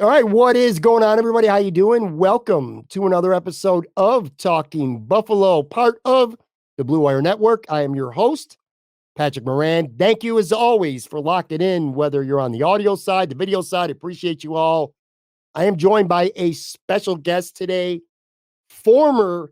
All right, what is going on, everybody? How you doing? Welcome to another episode of Talking Buffalo, part of the Blue Wire Network. I am your host, Patrick Moran. Thank you, as always, for locking in, whether you're on the audio side, the video side. Appreciate you all. I am joined by a special guest today, former,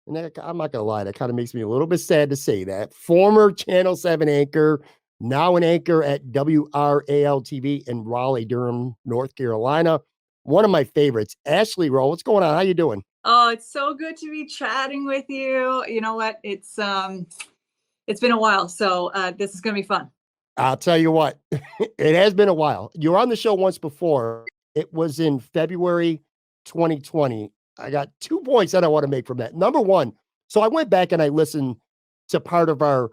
and I'm not going to lie, that kind of makes me a little bit sad to say that, former Channel 7 anchor, now an anchor at WRAL-TV in Raleigh, Durham, North Carolina. One of my favorites, Ashley Rowe. What's going on? How you doing? Oh, it's so good to be chatting with you. You know what? It's been a while, so this is gonna be fun. I'll tell you what, it has been a while. You were on the show once before. It was in February 2020. I got 2 points that I want to make from that. Number one, so I went back and I listened to part of our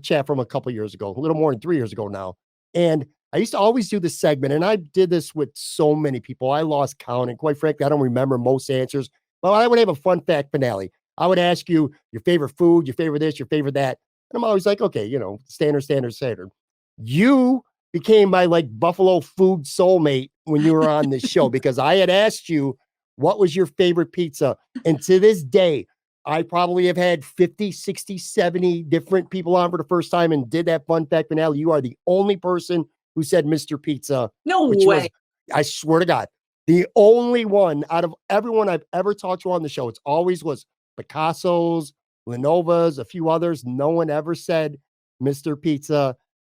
chat from a couple years ago, a little more than 3 years ago now. And I used to always do this segment, and I did this with so many people. I lost count, and quite frankly, I don't remember most answers. But I would have a fun fact finale. I would ask you your favorite food, your favorite this, your favorite that. And I'm always like, okay, standard. You became my like Buffalo food soulmate when you were on this show because I had asked you what was your favorite pizza. And to this day, I probably have had 50, 60, 70 different people on for the first time and did that fun fact finale. You are the only person who said Mr. Pizza. No which way. was, I swear to God, the only one out of everyone I've ever talked to on the show. It's always was Picasso's, Lenova's, a few others. No one ever said Mr. Pizza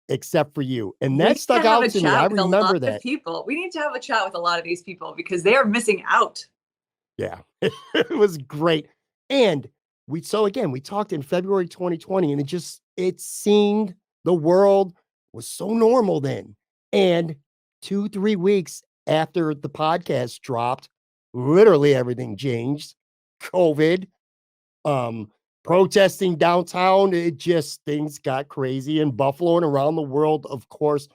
except for you. And that stuck out to me. I remember that. People. We need to have a chat with a lot of these people because they are missing out. Yeah, it was great. And we talked in February 2020, and it seemed the world was so normal then. And 2-3 weeks after the podcast dropped, literally everything changed. COVID, protesting downtown, things got crazy in Buffalo and around the world, of course.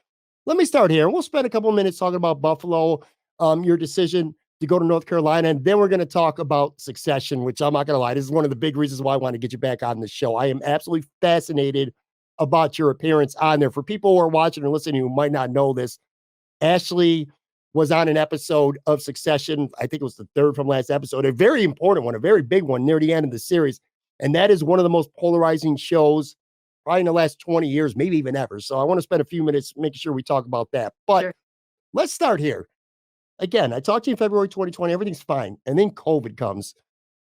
Let me start here. We'll spend a couple of minutes talking about Buffalo, your decision to go to North Carolina, and then we're going to talk about Succession, which I'm not going to lie, this is one of the big reasons why I want to get you back on the show. I am absolutely fascinated about your appearance on there. For people who are watching and listening who might not know this, Ashley was on an episode of Succession. I think it was the third from last episode, a very important one, a very big one near the end of the series. And that is one of the most polarizing shows probably in the last 20 years, maybe even ever. So I want to spend a few minutes making sure we talk about that. But Sure. Let's start here. Again, I talked to you in February 2020, everything's fine. And then COVID comes.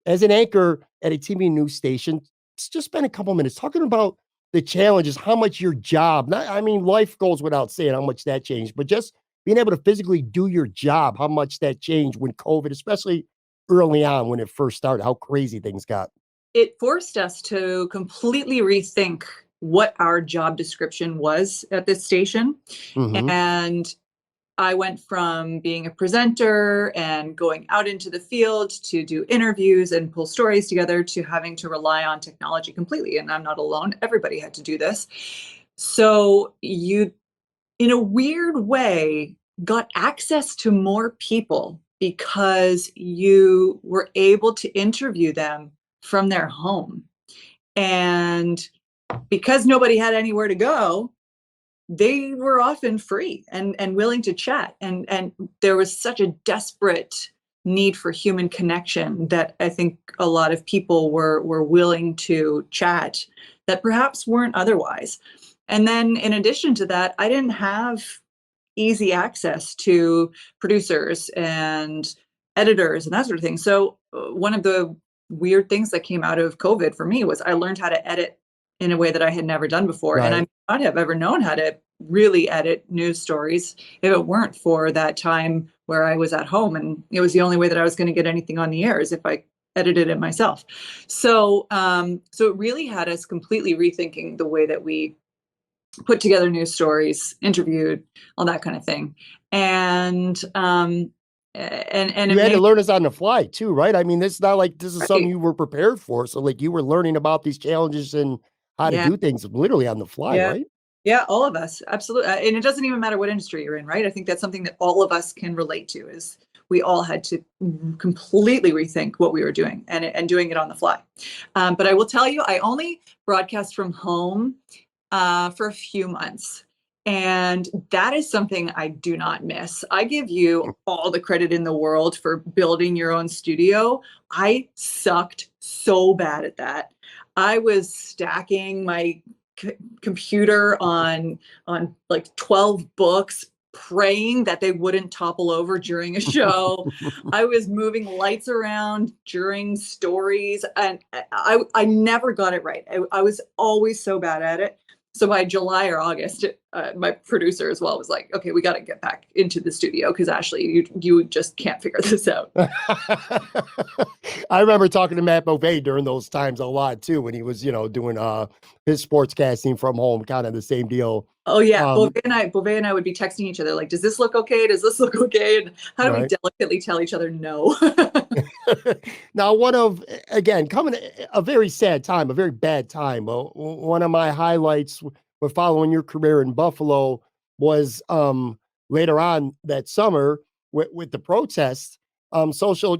As an anchor at a TV news station, just spend a couple minutes talking about the challenges, how much your job, life goes without saying how much that changed, but just being able to physically do your job, how much that changed when COVID, especially early on when it first started, how crazy things got. It forced us to completely rethink what our job description was at this station. Mm-hmm. And I went from being a presenter and going out into the field to do interviews and pull stories together to having to rely on technology completely. And I'm not alone. Everybody had to do this. So you, in a weird way, got access to more people because you were able to interview them from their home. And because nobody had anywhere to go, they were often free and willing to chat. And there was such a desperate need for human connection that I think a lot of people were willing to chat that perhaps weren't otherwise. And then in addition to that, I didn't have easy access to producers and editors and that sort of thing. So one of the weird things that came out of COVID for me was I learned how to edit in a way that I had never done before. Right. And I might not have ever known how to really edit news stories if it weren't for that time where I was at home. And it was the only way that I was going to get anything on the air is if I edited it myself. So it really had us completely rethinking the way that we put together news stories, interviewed, all that kind of thing. And you had to learn this on the fly too, right? I mean, it's not like this is something you were prepared for. So like you were learning about these challenges and how to do things literally on the fly, right? Yeah, all of us. Absolutely. And it doesn't even matter what industry you're in, right? I think that's something that all of us can relate to is we all had to completely rethink what we were doing and doing it on the fly. But I will tell you, I only broadcast from home for a few months. And that is something I do not miss. I give you all the credit in the world for building your own studio. I sucked so bad at that. I was stacking my computer on like 12 books, praying that they wouldn't topple over during a show. I was moving lights around during stories, and I never got it right. I was always so bad at it. So by July or August, my producer as well was like, "Okay, we got to get back into the studio because Ashley, you just can't figure this out." I remember talking to Matt Bovee during those times a lot too, when he was, doing his sportscasting from home, kind of the same deal. Oh yeah, Um, Bovee and I would be texting each other like, "Does this look okay? Does this look okay?" And how do we right. delicately tell each other no? Now, one of again coming a very sad time, a very bad time. One of my highlights with following your career in Buffalo was later on that summer with the protests, social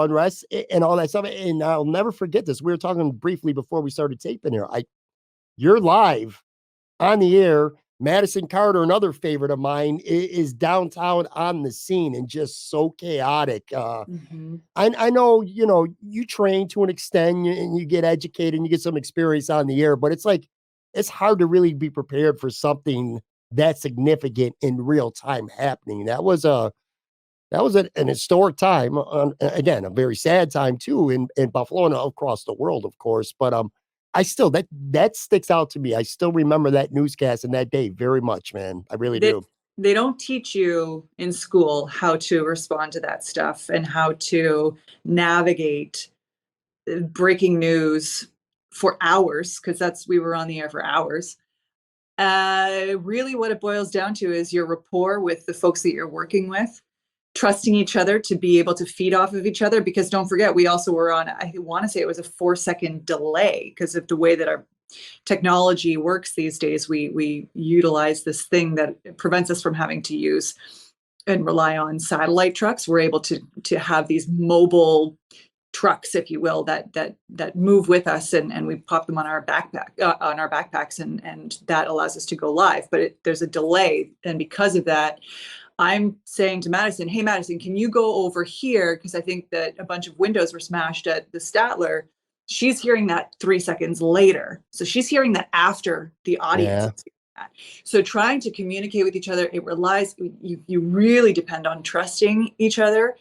unrest and all that stuff. And I'll never forget this. We were talking briefly before we started taping here. You're live on the air. Madison Carter, another favorite of mine, is downtown on the scene and just so chaotic. Mhm. I know, you train to an extent and you get educated and you get some experience on the air, but it's like it's hard to really be prepared for something that significant in real time happening. An historic time. Again, a very sad time too in Buffalo and across the world, of course. But I still that sticks out to me. I still remember that newscast and that day very much, man. I really They do. they don't teach you in school how to respond to that stuff and how to navigate breaking news for hours, because that's we were on the air for hours. Really, what it boils down to is your rapport with the folks that you're working with, trusting each other to be able to feed off of each other. Because don't forget, we also were on, I want to say it was a 4-second delay because of the way that our technology works these days. We utilize this thing that prevents us from having to use and rely on satellite trucks. We're able to have these mobile trucks, if you will, that move with us, and we pop them on our backpacks, and that allows us to go live. But there's a delay, and because of that, I'm saying to Madison, "Hey, Madison, can you go over here? Because I think that a bunch of windows were smashed at the Statler." She's hearing that 3 seconds later, so she's hearing that after the audience Yeah. is hearing that. So trying to communicate with each other, it relies. You really depend on trusting each other.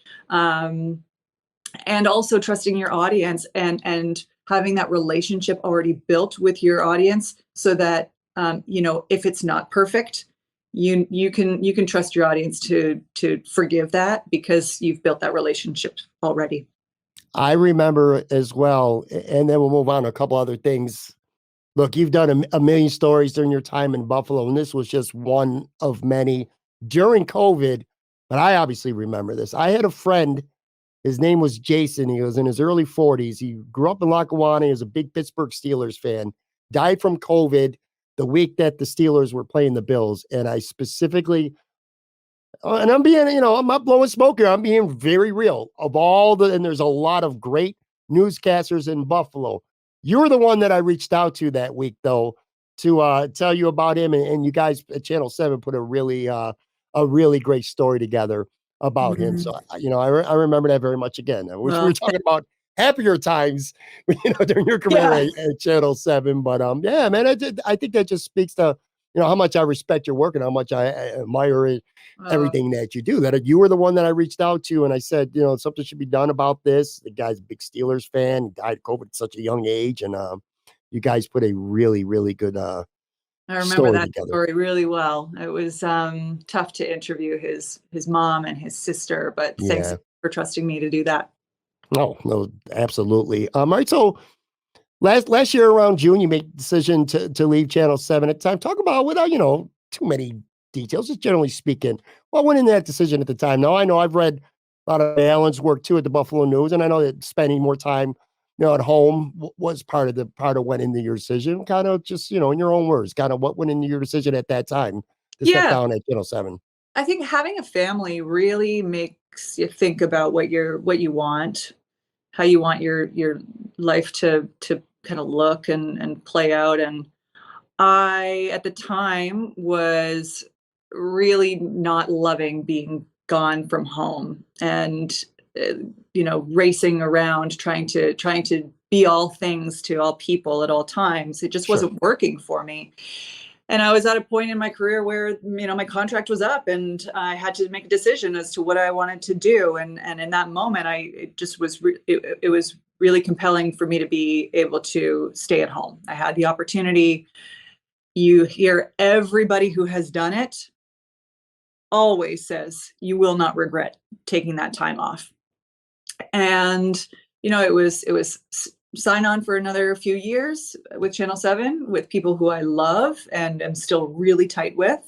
And also trusting your audience, and having that relationship already built with your audience, so that if it's not perfect, you can trust your audience to forgive that because you've built that relationship already. I remember as well, and then we'll move on to a couple other things. Look, you've done a million stories during your time in Buffalo, and this was just one of many during COVID. But I obviously remember this. I had a friend, his name was Jason. He was in his early 40s. He grew up in Lackawanna. He was a big Pittsburgh Steelers fan, died from COVID the week that the Steelers were playing the Bills. And I specifically, and I'm being, I'm not blowing smoke here. I'm being very real. And there's a lot of great newscasters in Buffalo. You were the one that I reached out to that week, though, to tell you about him. And you guys at Channel 7 put a really great story together about him. Mhm. So, I remember that very much again. I wish we were Well, talking about happier times, during your career yeah. at Channel 7. But yeah, man, I think that just speaks to, how much I respect your work and how much I admire it, Uh, everything that you do. That you were the one that I reached out to, and I said, something should be done about this. The guy's a big Steelers fan. He died of COVID at such a young age, and you guys put a really, really good I remember story that together. story really well. It was tough to interview his mom and his sister, but thanks Yeah. for trusting me to do that. No, no, absolutely. All right. So last year around June, you made the decision to leave Channel 7 at the time. Talk about, without, too many details, just generally speaking, what went in that decision at the time? Now, I know I've read a lot of Alan's work too at the Buffalo News, and I know that spending more time, at home was part of what into your decision. Kind of just, in your own words, kind of what went into your decision at that time to step Yeah, down at Channel 7. I think having a family really makes you think about what you want, how you want your life to kind of look and play out. And I, at the time, was really not loving being gone from home and, uh, racing around trying to be all things to all people at all times. It just Sure. wasn't working for me. And I was at a point in my career where, my contract was up and I had to make a decision as to what I wanted to do. And in that moment, it just was, it was really compelling for me to be able to stay at home. I had the opportunity. You hear everybody who has done it always says you will not regret taking that time off. And it was sign on for another few years with Channel 7 with people who I love and am still really tight with.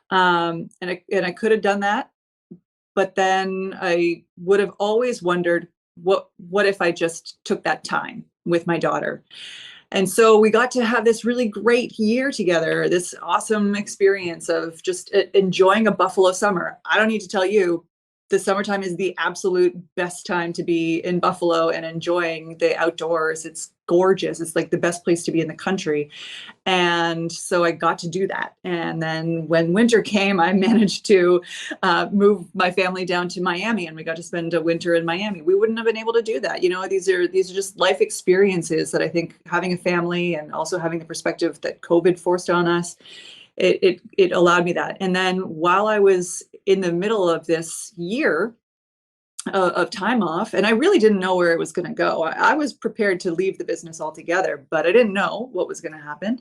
And I could have done that, but then I would have always wondered what if I just took that time with my daughter. And so we got to have this really great year together, this awesome experience of just enjoying a Buffalo summer. I don't need to tell you, the summertime is the absolute best time to be in Buffalo and enjoying the outdoors. It's gorgeous. It's like the best place to be in the country. And so I got to do that. And then when winter came, I managed to move my family down to Miami, and we got to spend a winter in Miami. We wouldn't have been able to do that. These are just life experiences that I think having a family and also having the perspective that COVID forced on us, it allowed me that. And then while I was in the middle of this year of time off, and I really didn't know where it was going to go. I was prepared to leave the business altogether, but I didn't know what was going to happen.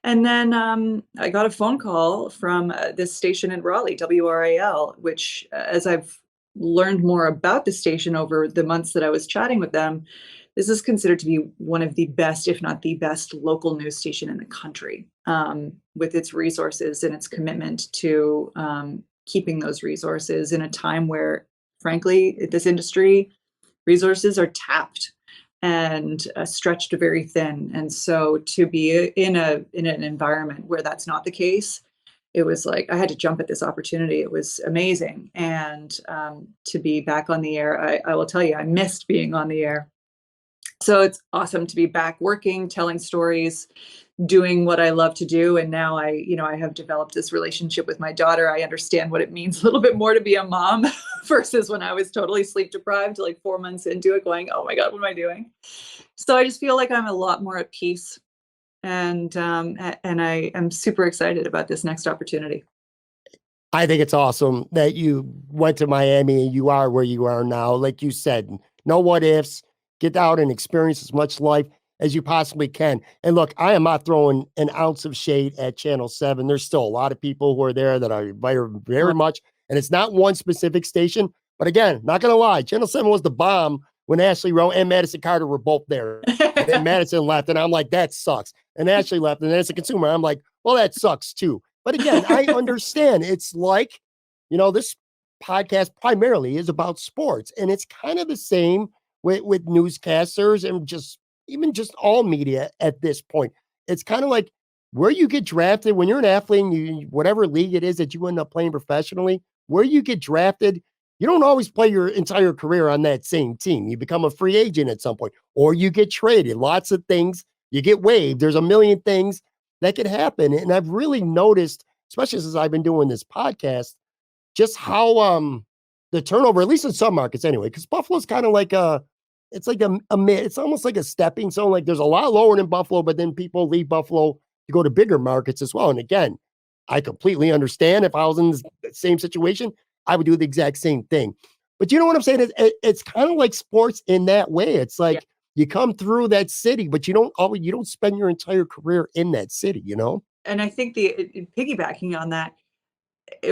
And then I got a phone call from this station in Raleigh, WRAL, which, as I've learned more about the station over the months that I was chatting with them, this is considered to be one of the best, if not the best, local news station in the country, with its resources and its commitment to keeping those resources in a time where, frankly, this industry resources are tapped and stretched very thin. And so to be in an environment where that's not the case, it was like I had to jump at this opportunity. It was amazing. And to be back on the air, I will tell you, I missed being on the air. So it's awesome to be back working, telling stories, doing what I love to do. And now I have developed this relationship with my daughter. I understand what it means a little bit more to be a mom versus when I was totally sleep deprived, like 4 months into it, going, oh my God, what am I doing? So I just feel like I'm a lot more at peace. And I am super excited about this next opportunity. I think it's awesome that you went to Miami and you are where you are now. Like you said, no what ifs, get out and experience as much life as you possibly can. And look, I am not throwing an ounce of shade at Channel 7. There's still a lot of people who are there that I admire very much. And it's not one specific station. But again, not going to lie, Channel 7 was the bomb when Ashley Rowe and Madison Carter were both there. And then Madison left, and I'm like, that sucks. And Ashley left, and as a consumer, I'm like, well, that sucks too. But again, I understand. It's like, this podcast primarily is about sports, and it's kind of the same with newscasters and even just all media at this point. It's kind of like where you get drafted when you're an athlete, and whatever league it is that you end up playing professionally, where you get drafted, you don't always play your entire career on that same team. You become a free agent at some point, or you get traded. Lots of things, you get waived. There's a million things that could happen. And I've really noticed, especially since I've been doing this podcast, just how the turnover, at least in some markets anyway, because Buffalo's kind of like it's almost like a stepping stone. Like there's a lot lower in Buffalo, but then people leave Buffalo to go to bigger markets as well. And again, I completely understand. If I was in the same situation, I would do the exact same thing. But you know what I'm saying? It's kind of like sports in that way. It's like you come through that city, but you don't spend your entire career in that city. And I think piggybacking on that,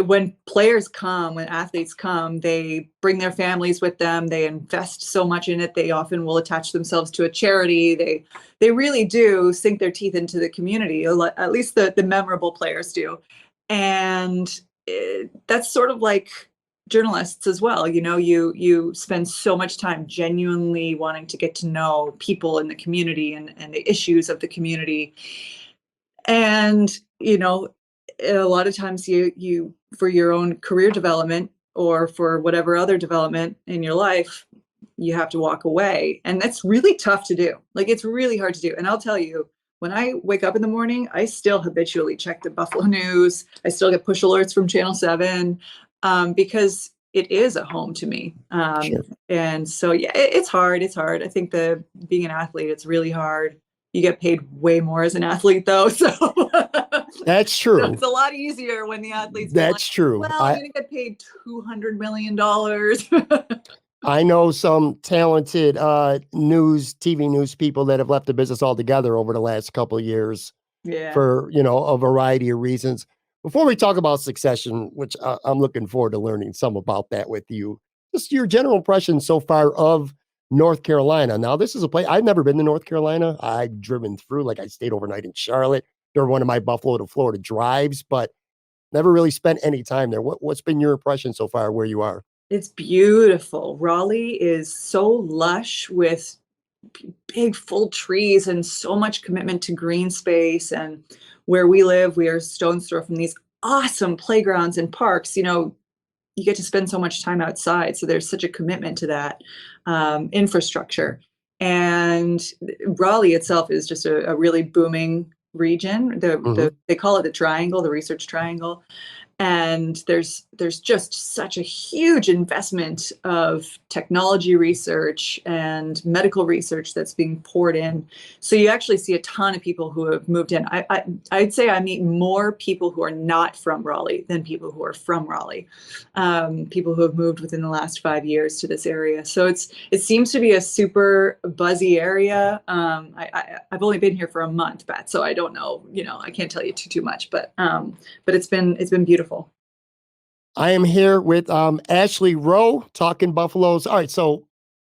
when players come, when athletes come, they bring their families with them. They invest so much in it. They often will attach themselves to a charity. They really do sink their teeth into the community. At least the memorable players do. And that's sort of like journalists as well. You spend so much time genuinely wanting to get to know people in the community and the issues of the community. And, a lot of times you for your own career development or for whatever other development in your life, you have to walk away. And that's really tough to do. Like, it's really hard to do. And I'll tell you, when I wake up in the morning, I still habitually check the Buffalo News. I still get push alerts from Channel 7 because it is a home to me. Sure. And so, yeah, it's hard. It's hard. I think being an athlete, it's really hard. You get paid way more as an athlete, though. So That's so true. it's a lot easier when the athletes go like, That's true. well, I I'm going to get paid $200 million. I know some talented TV news people that have left the business altogether over the last couple of years Yeah. for, a variety of reasons. Before we talk about Succession, which I'm looking forward to learning some about that with you, just your general impression so far of North Carolina. Now, this is a place I've never been to North Carolina. I've driven through, like I stayed overnight in Charlotte during one of my Buffalo to Florida drives, but never really spent any time there. What's been your impression so far where you are? It's beautiful. Raleigh is so lush with big full trees and so much commitment to green space. And where we live, we are a stone's throw from these awesome playgrounds and parks. You get to spend so much time outside. So there's such a commitment to that infrastructure. And Raleigh itself is just a really booming region. They call it the triangle, the research triangle. And there's just such a huge investment of technology research and medical research that's being poured in. So you actually see a ton of people who have moved in. I'd say I meet more people who are not from Raleigh than people who are from Raleigh. People who have moved within the last 5 years to this area. So it seems to be a super buzzy area. I've only been here for a month, Pat, so I don't know. I can't tell you too much, but it's been beautiful. I am here with Ashley Rowe talking Buffaloes. All right, so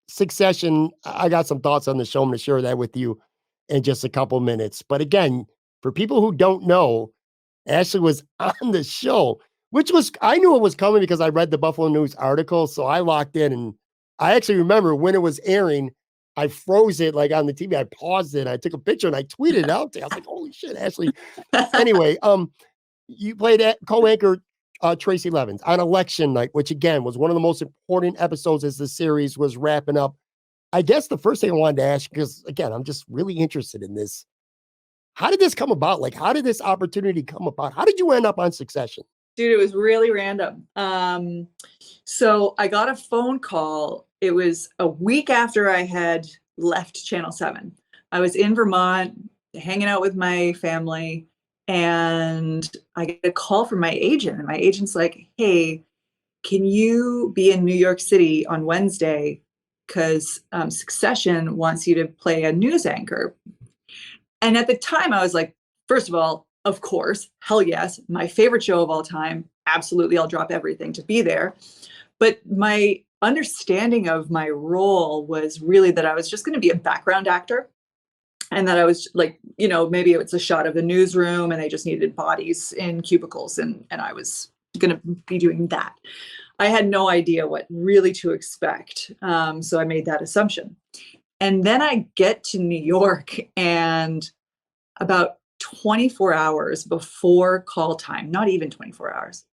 Succession, I got some thoughts on the show. I'm going to share that with you in just a couple minutes. But again, for people who don't know, Ashley was on the show, I knew it was coming because I read the Buffalo News article. So I locked in, and I actually remember when it was airing, I froze it like on the TV. I paused it. I took a picture and I tweeted it out there. I was like, holy shit, Ashley. Anyway, you played co-anchor Tracy Levins on election night, which again was one of the most important episodes as the series was wrapping up. I guess the first thing I wanted to ask, because again, I'm just really interested in this. How did this come about? Like, how did this opportunity come about? How did you end up on Succession? Dude, it was really random. So I got a phone call. It was a week after I had left Channel 7. I was in Vermont hanging out with my family, and I get a call from my agent, and my agent's like, hey, can you be in New York City on Wednesday? Because Succession wants you to play a news anchor. And at the time, I was like, first of all, of course, hell yes, my favorite show of all time. Absolutely, I'll drop everything to be there. But my understanding of my role was really that I was just going to be a background actor. And that I was like, maybe it's a shot of the newsroom and they just needed bodies in cubicles. And I was going to be doing that. I had no idea what really to expect. So I made that assumption. And then I get to New York, and about 24 hours before call time, not even 24 hours,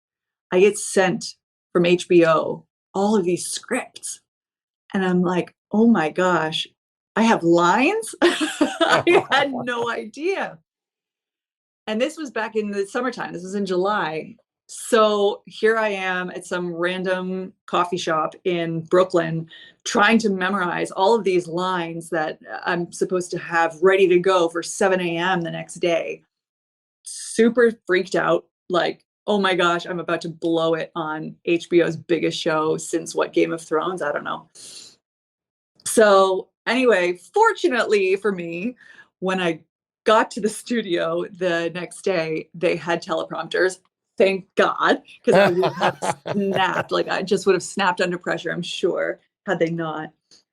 I get sent from HBO all of these scripts. And I'm like, oh my gosh, I have lines? I had no idea. And this was back in the summertime. This was in July. So here I am at some random coffee shop in Brooklyn trying to memorize all of these lines that I'm supposed to have ready to go for 7 a.m. the next day. Super freaked out, like, oh my gosh, I'm about to blow it on HBO's biggest show since what, Game of Thrones? I don't know. So anyway, fortunately for me, when I got to the studio the next day, they had teleprompters. Thank God, because I would have snapped. Like, I just would have snapped under pressure, I'm sure, had they not.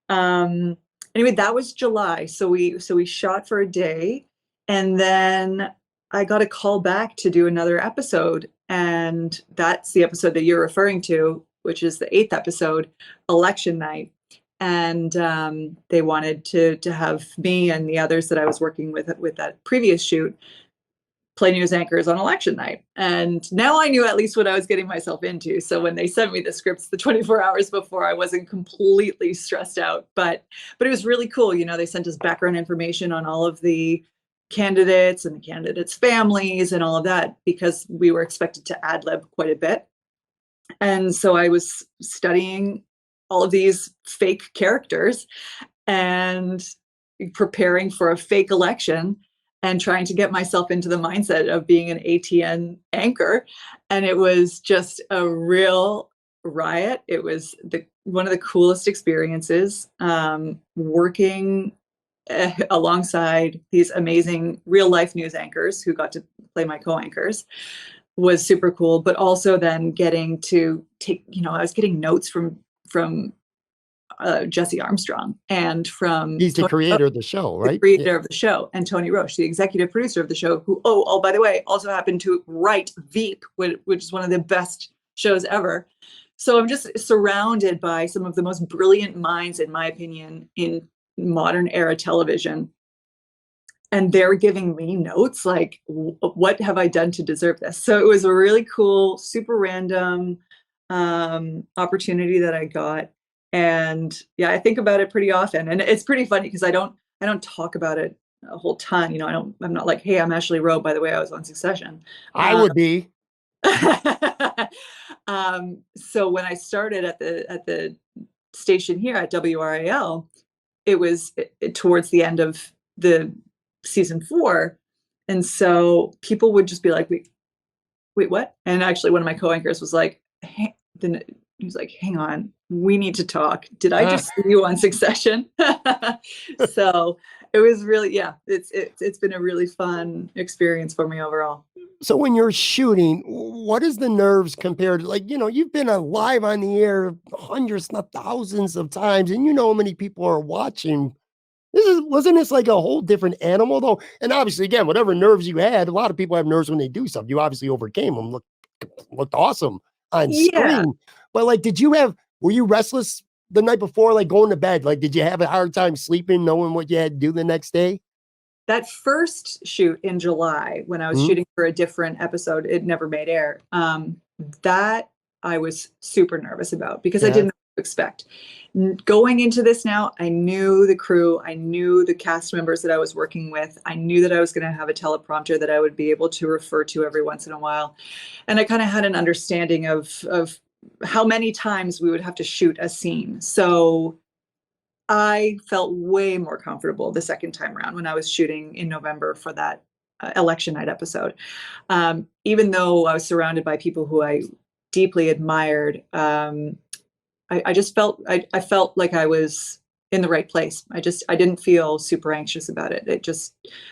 Anyway, that was July. So we shot for a day, and then I got a call back to do another episode. And that's the episode that you're referring to, which is the 8th episode, election night. And they wanted to have me and the others that I was working with that previous shoot play news anchors on election night. And now I knew at least what I was getting myself into. So when they sent me the scripts the 24 hours before, I wasn't completely stressed out. But it was really cool. They sent us background information on all of the candidates and the candidates' families and all of that, because we were expected to ad lib quite a bit. And so I was studying all of these fake characters and preparing for a fake election and trying to get myself into the mindset of being an ATN anchor. And it was just a real riot. It was one of the coolest experiences, working alongside these amazing real life news anchors who got to play my co-anchors was super cool. But also then getting to take, I was getting notes from Jesse Armstrong and from He's the Tony creator Roche, of the show, the right? creator of the show, and Tony Roche, the executive producer of the show, who, oh, by the way, also happened to write Veep, which is one of the best shows ever. So I'm just surrounded by some of the most brilliant minds, in my opinion, in modern era television. And they're giving me notes like, what have I done to deserve this? So it was a really cool, super random opportunity that I got. And yeah, I think about it pretty often. And it's pretty funny because I don't talk about it a whole ton. I'm not like, hey, I'm Ashley Rowe, by the way, I was on Succession. I would be. So when I started at the station here at WRAL, it was towards the end of the season 4. And so people would just be like, wait, what? And actually one of my co-anchors was like, hey, then he was like, hang on, we need to talk. Did I just see you on Succession? So it was really, yeah, it's been a really fun experience for me overall. So when you're shooting, what is the nerves compared to, like, you've been live on the air hundreds, not thousands of times, and how many people are watching. Wasn't this like a whole different animal though? And obviously, again, whatever nerves you had, a lot of people have nerves when they do stuff. You obviously overcame them. Looked awesome on Yeah. screen. But like, were you restless the night before, like going to bed? Like, did you have a hard time sleeping, knowing what you had to do the next day? That first shoot in July, when I was shooting for a different episode, it never made air. That I was super nervous about because I didn't know what to expect. Going into this now, I knew the crew, I knew the cast members that I was working with. I knew that I was going to have a teleprompter that I would be able to refer to every once in a while. And I kind of had an understanding of how many times we would have to shoot a scene. So I felt way more comfortable the second time around when I was shooting in November for that election night episode. Even though I was surrounded by people who I deeply admired, I just felt I felt like I was in the right place. I didn't feel super anxious about it.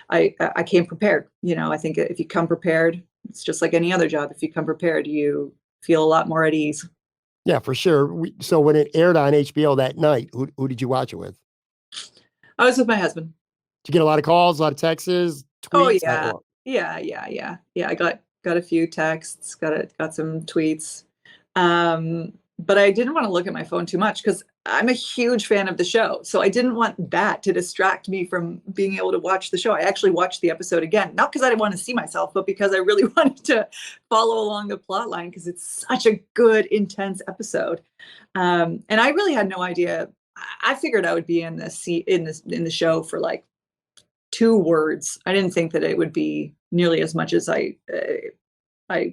I came prepared. I think if you come prepared, it's just like any other job. If you come prepared, you feel a lot more at ease. Yeah, for sure. So when it aired on HBO that night, who did you watch it with? I was with my husband. Did you get a lot of calls, a lot of texts, Oh tweets? yeah. Yeah. I got a few texts, got some tweets. But I didn't want to look at my phone too much because I'm a huge fan of the show. So I didn't want that to distract me from being able to watch the show. I actually watched the episode again, not because I didn't want to see myself, but because I really wanted to follow along the plot line because it's such a good, intense episode. And I really had no idea. I figured I would be in the show for like 2 words. I didn't think that it would be nearly as much as I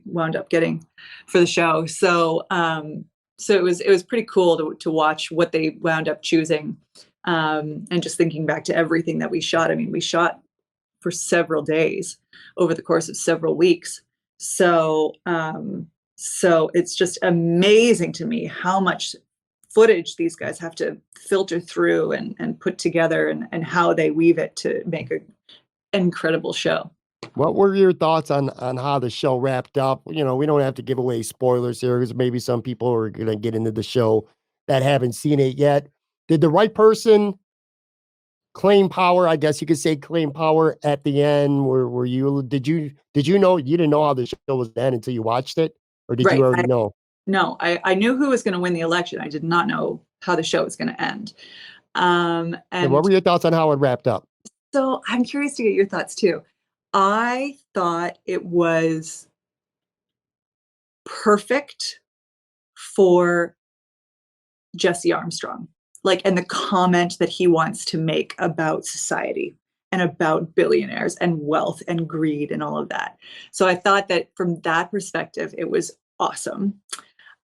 wound up getting for the show. So it was pretty cool to watch what they wound up choosing, and just thinking back to everything that we shot. I mean, we shot for several days over the course of several weeks. So it's just amazing to me how much footage these guys have to filter through and put together, and how they weave it to make an incredible show. What were your thoughts on how the show wrapped up? We don't have to give away spoilers here because maybe some people are going to get into the show that haven't seen it yet. Did the right person claim power? I guess you could say claim power at the end. Did you know, you didn't know how the show was then until you watched it? Or did you already know? No, I knew who was going to win the election. I did not know how the show was going to end. And what were your thoughts on how it wrapped up? So I'm curious to get your thoughts too. I thought it was perfect for Jesse Armstrong, and the comment that he wants to make about society. and about billionaires and wealth and greed and all of that. So I thought that from that perspective, it was awesome.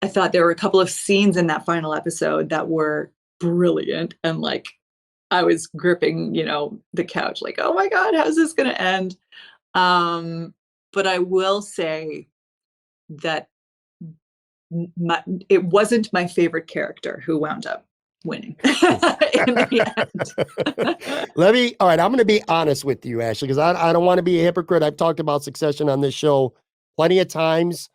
I thought there were a couple of scenes in that final episode that were brilliant, and like I was gripping, the couch, like, oh my God, how's this going to end? But I will say that it wasn't my favorite character who wound up winning in the end. All right, I'm going to be honest with you, Ashley, because I don't want to be a hypocrite. I've talked about Succession on this show plenty of times.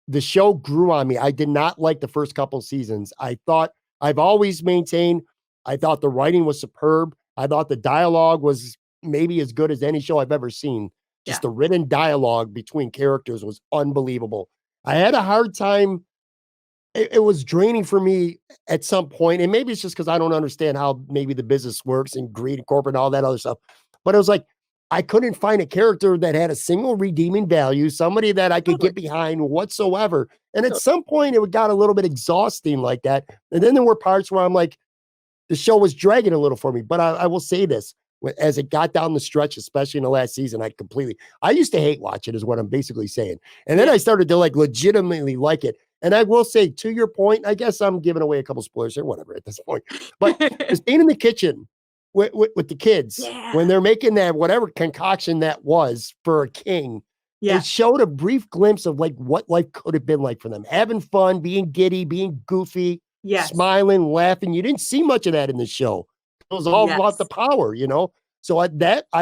The show grew on me. I did not like the first couple seasons. I've always maintained, I thought the writing was superb. I thought the dialogue was maybe as good as any show I've ever seen. Just the written dialogue between characters was unbelievable. I had a hard time. It was draining for me at some point, and maybe it's just because I don't understand how maybe the business works and greed and corporate and all that other stuff. But it was like I couldn't find a character that had a single redeeming value, somebody that I could get behind whatsoever. And at some point, it got a little bit exhausting like that. And then there were parts where I'm like, the show was dragging a little for me. But I will say this. As it got down the stretch, especially in the last season, I used to hate watch it is what I'm basically saying. And then I started to like legitimately like it. And I will say, to your point, I guess I'm giving away a couple spoilers or whatever at this point, but the scene in the kitchen with the kids, when they're making that, whatever concoction that was for a king, it showed a brief glimpse of like what life could have been like for them, having fun, being giddy, being goofy, smiling, laughing. You didn't see much of that in the show. It was all about the power, So I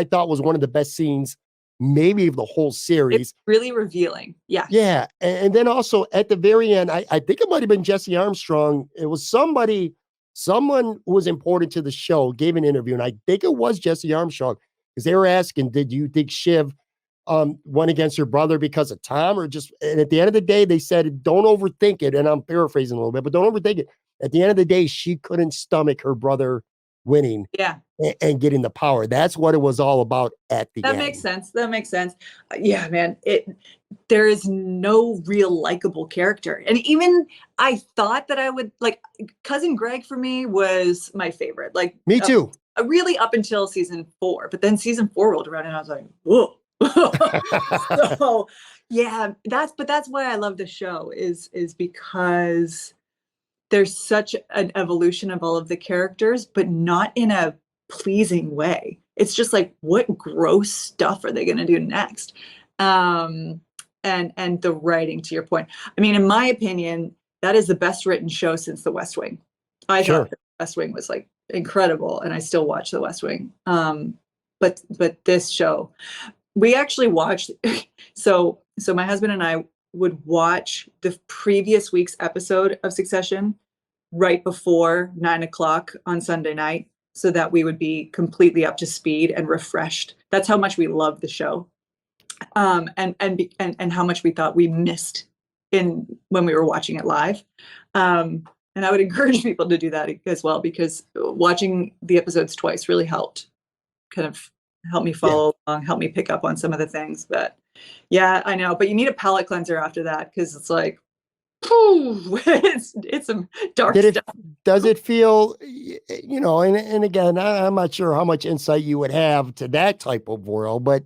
thought was one of the best scenes, maybe of the whole series. It's really revealing. Yeah. Yeah. And then also at the very end, I think it might have been Jesse Armstrong. It was someone who was important to the show, gave an interview. And I think it was Jesse Armstrong, because they were asking, did you think Shiv went against her brother because of Tom, or just, and at the end of the day, they said, don't overthink it. And I'm paraphrasing a little bit, but don't overthink it. At the end of the day, she couldn't stomach her brother winning and getting the power. That's what it was all about at the end. That makes sense. Yeah, man, there is no real likable character. And even I thought that I would like Cousin Greg for me was my favorite. Like me too. Really up until season 4, but then season 4 rolled around and I was like, whoa. So yeah, that's why I love the show is because there's such an evolution of all of the characters, but not in a pleasing way. It's just like, what gross stuff are they going to do next? And the writing, to your point. I mean, in my opinion, that is the best written show since The West Wing. I thought The West Wing was like incredible, and I still watch The West Wing. But this show, we actually watched. So my husband and I would watch the previous week's episode of Succession right before 9:00 on Sunday night, so that we would be completely up to speed and refreshed. That's how much we love the show, and how much we thought we missed when we were watching it live. And I would encourage people to do that as well, because watching the episodes twice really helped me follow along, help me pick up on some of the things. But yeah, I know. But you need a palate cleanser after that, because it's like, it's some dark stuff. Does it feel, and again, I'm not sure how much insight you would have to that type of world, but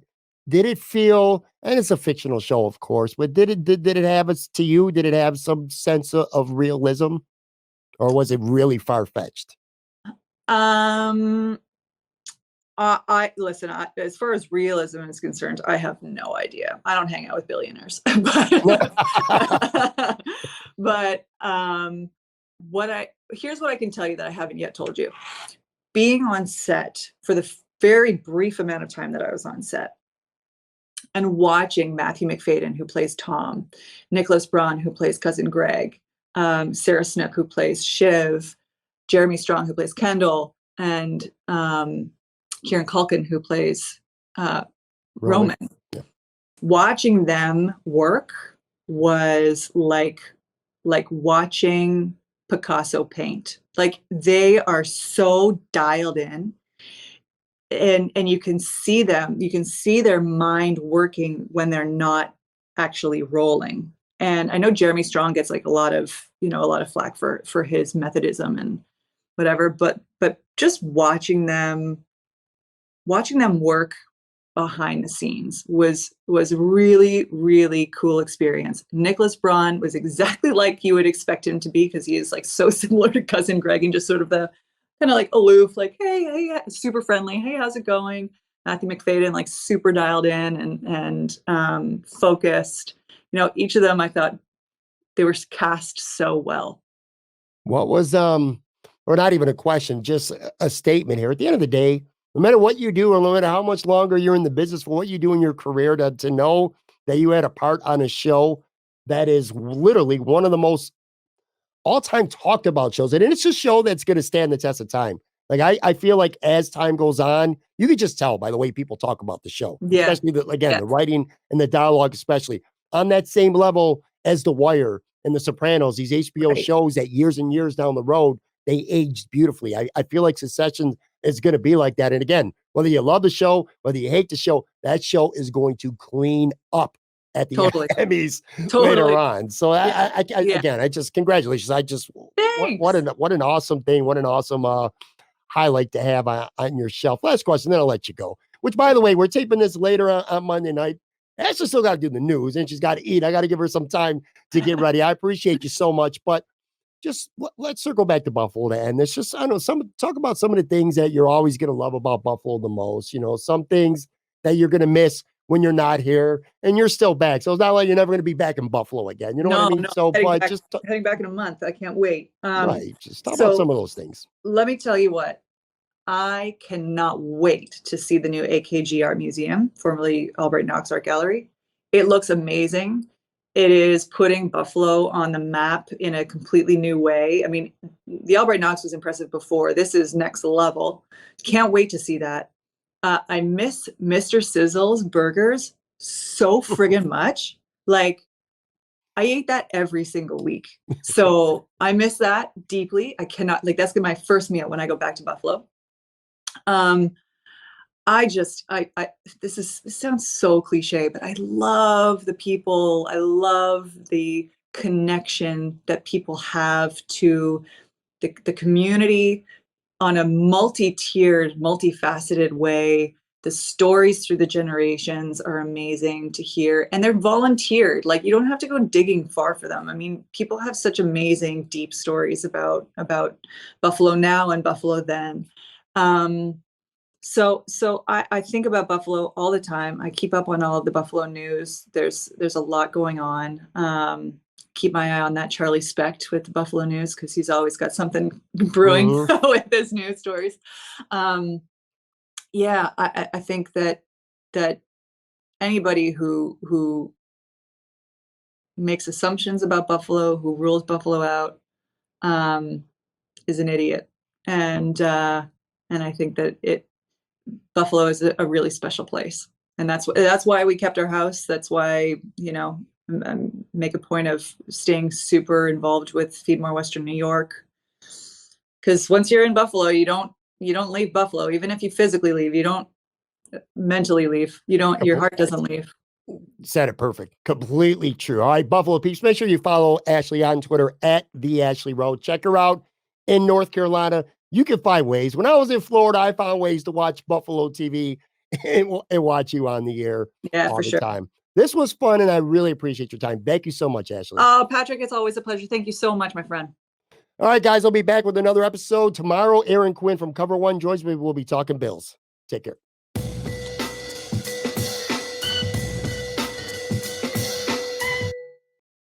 did it feel, and it's a fictional show, of course, but did it have to you? Did it have some sense of realism, or was it really far-fetched? I listen, as far as realism is concerned, I have no idea. I don't hang out with billionaires, but here's what I can tell you that I haven't yet told you. Being on set for the very brief amount of time that I was on set, and watching Matthew McFadyen, who plays Tom, Nicholas Braun, who plays Cousin Greg, Sarah Snook, who plays Shiv, Jeremy Strong, who plays Kendall, and Kieran Culkin, who plays Roman. Yeah. Watching them work was like watching Picasso paint. Like, they are so dialed in, and you can see their mind working when they're not actually rolling. And I know Jeremy Strong gets like a lot of flack for his methodism and whatever, but just watching them watching them work behind the scenes was really, really cool experience. Nicholas Braun was exactly like you would expect him to be, because he is like so similar to cousin Greg, and just sort of the kind of like aloof, like, hey, super friendly. Hey, how's it going? Matthew McFadden, like super dialed in and focused. You know, each of them, I thought they were cast so well. What was or not even a question, just a statement here. At the end of the day, no matter what you do, or no matter how much longer you're in the business, for what you do in your career, to know that you had a part on a show that is literally one of the most all-time talked about shows, and it's a show that's going to stand the test of time. Like I feel like as time goes on, you could just tell by the way people talk about the show, Yeah. especially again, Yes. the writing and the dialogue, especially on that same level as The Wire and The Sopranos, these HBO Right. shows that years and years down the road, they aged beautifully. I feel like Succession is going to be like that. And again, whether you love the show, whether you hate the show, that show is going to clean up at the Totally. Emmys Totally. later on. So Yeah. again, I just congratulations. I just Thanks. what an awesome thing. What an awesome highlight to have on your shelf. Last question, then I'll let you go. Which, by the way, we're taping this later on Monday night. Ashley still got to do the news, and she's got to eat. I got to give her some time to get ready. I appreciate you so much, but just let's circle back to Buffalo to end this. Just, I don't know, talk about some of the things that you're always going to love about Buffalo the most. You know, some things that you're going to miss when you're not here, and you're still back. So it's not like you're never going to be back in Buffalo again. You know what I mean? No, So, heading but back, just heading back in a month. I can't wait. right, just talk so about some of those things. let me tell you what. I cannot wait to see the new AKG Art Museum, formerly Albright Knox Art Gallery. It looks amazing. It is putting Buffalo on the map in a completely new way. I mean, the Albright Knox was impressive before. This is next level. Can't wait to see that. I miss Mr. Sizzle's burgers so friggin' much. Like, I ate that every single week. So I miss that deeply. I cannot, like, that's my first meal when I go back to Buffalo. This sounds so cliche, but I love the people. I love the connection that people have to the community on a multi-tiered, multifaceted way. The stories through the generations are amazing to hear, and they're volunteered. Like, you don't have to go digging far for them. I mean, people have such amazing, deep stories about Buffalo now and Buffalo then. So I think about Buffalo all the time. I keep up on all of the Buffalo news. There's a lot going on. Keep my eye on that Charlie Specht with the Buffalo News, because he's always got something brewing with his news stories. Yeah, I think that anybody who makes assumptions about Buffalo, who rules Buffalo out, is an idiot. And I think that Buffalo is a really special place, and that's why we kept our house. That's why, you know, make a point of staying super involved with Feed More Western New York, because once you're in Buffalo, you don't leave Buffalo. Even if you physically leave, you don't mentally leave. Your heart doesn't leave. Said it perfect. Completely true. All right, Buffalo peeps, make sure you follow Ashley on Twitter at the Ashley Rowe. Check her out in North Carolina. You can find ways. When I was in Florida, I found ways to watch Buffalo TV and watch you on the air all the time. This was fun, and I really appreciate your time. Thank you so much, Ashley. Oh, Patrick, it's always a pleasure. Thank you so much, my friend. All right, guys, I'll be back with another episode tomorrow. Aaron Quinn from Cover One joins me. We'll be talking Bills. Take care.